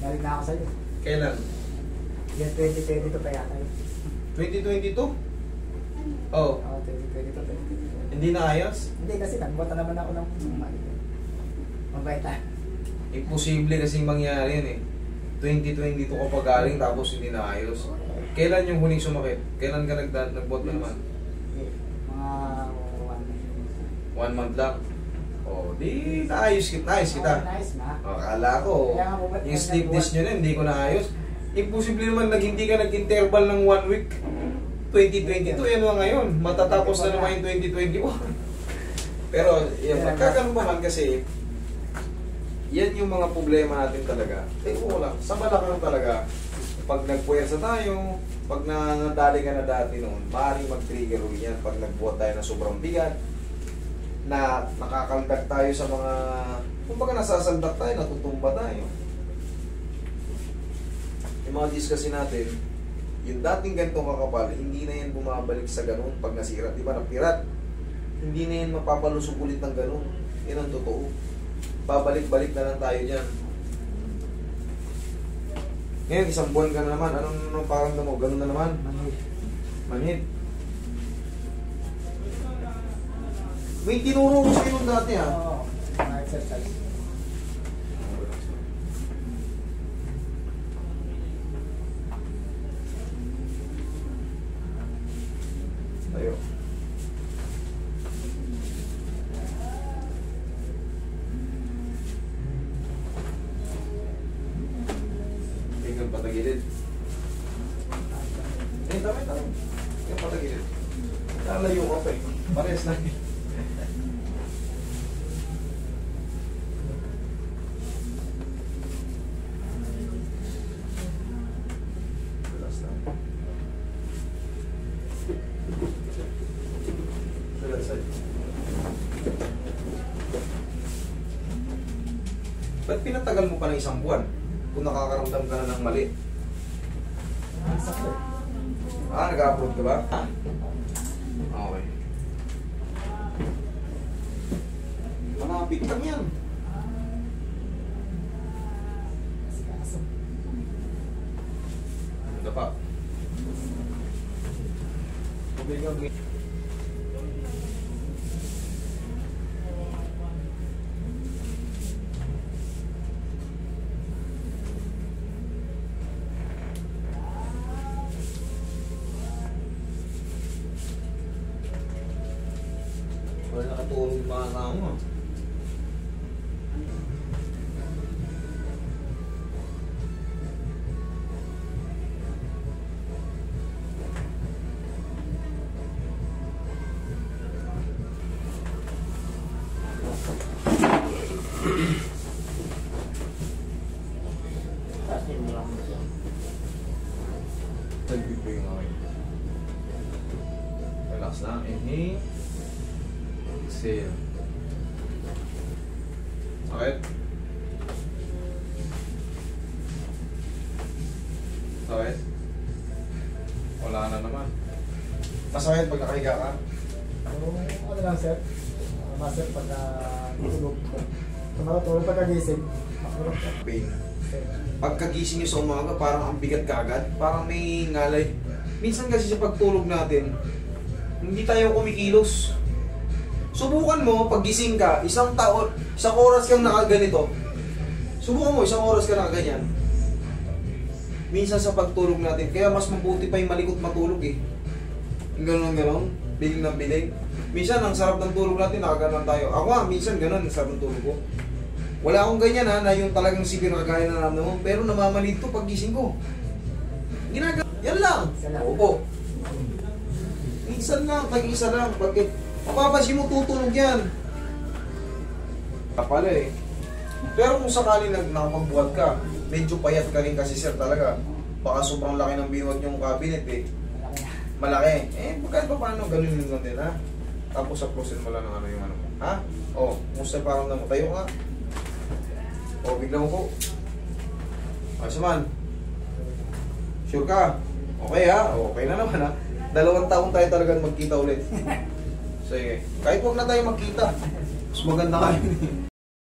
Galing na ako sa'yo. Kailan? Yan, 2022 pa yata yun. 2022? Oh. Oo, 2022. Hindi na ayos? Hindi kasi nagbuta naman ako ng mali. Mabait na. Imposible kasing mangyari yun eh. 2022 ka pa galing tapos hindi na ayos. Kailan yung huling sumakit? Kailan ka nag-bot na naman? Mga 1 month lang. Oh, di naayos kita. nice na. Oh, akala ko, yung sleep dish nyo na, hindi ko naayos. Imposible naman hindi ka nag-interval ng 1 week. 2022, yan na ngayon. Matatapos na naman yung 2021. Pero, yung magkakaroon pa man kasi, yan yung mga problema natin talaga. Teko ko lang, sa balakang talaga, pag nagpuwersa tayo, pag nadali ka na dati noon, maaaring mag-trigger ulit yan. Pag nagbuhat tayo ng sobrang bigat, na nakakaldag tayo sa mga, kumbaga nasasaldak tayo, natutumba tayo. Yung mga disc kasi natin, yung dating ganitong kakapal, hindi na yan bumabalik sa ganun pag nasira. Di ba, napirat? Hindi na yan mapapalusog ulit ng ganun. Yan ang totoo. Babalik-balik na lang tayo dyan. Ngayon, isang buwan ka na naman. Anong pakiramdam mo? Ganun na naman? Manhid. May tinuro ko sa'yo nung dati ha. Oo, mga exercise. Tayo. Tingnan patagilid. Tama. Tingnan patagilid. Lalayo ko pa eh. Pares na eh. Ba't pinatagal mo pa ng 1 buwan kung nakakaramdam ka na ng mali? Nag-upload ka ba? Okay. Malapit lang yan. Ganda pa. Tubig. Wala nakatulog mga kasama. Nagbibigay nga kayo. Relax lang. Inhale. Exhale. Sakit? Sakit? Wala na naman. Masakit pag nakahiga ka? Ano lang sir? Sir, pagka tulog ko. Tulog pagkagising. Pain. Pagkagising nyo sa umaga, parang ang bigat kaagad. Parang may ngalay. Minsan kasi sa pagtulog natin, hindi tayo kumikilos. Subukan mo, pag gising ka, isang oras kang nakaganito. Subukan mo, 1 oras ka nakaganyan. Minsan sa pagtulog natin, kaya mas mabuti pa yung malikot matulog eh. Yung gano'n, biling ng biling. Minsan, ang sarap ng tulog natin, nakaganon tayo. Ako minsan gano'n, ang sarap ng tulog ko. Wala akong ganyan na yung talagang sipir na kagaya na naman mo, pero namamalito pag gising ko. Ginagawa, yan lang. Opo. Minsan lang, tag-isa lang. Bakit? Mapapansin mo tutulog yan. Pala eh. Pero kung sakali nakapagbuhat ka, medyo payat ka rin kasi sir talaga. Baka sobrang laki ng binuhat yung cabinet eh. Malaki. Kahit pa paano, ganun lang din ha. Tapos applausin mo lang ng ano yung ano mo. Ha? Musta parang na mo. Tayo nga. Bigla mo po. Ayos man. Sure ka? Okay ha? Okay na naman ha. 2 taon tayo talagang magkita ulit. Sige. Kahit huwag na tayo magkita. Mas maganda kayo.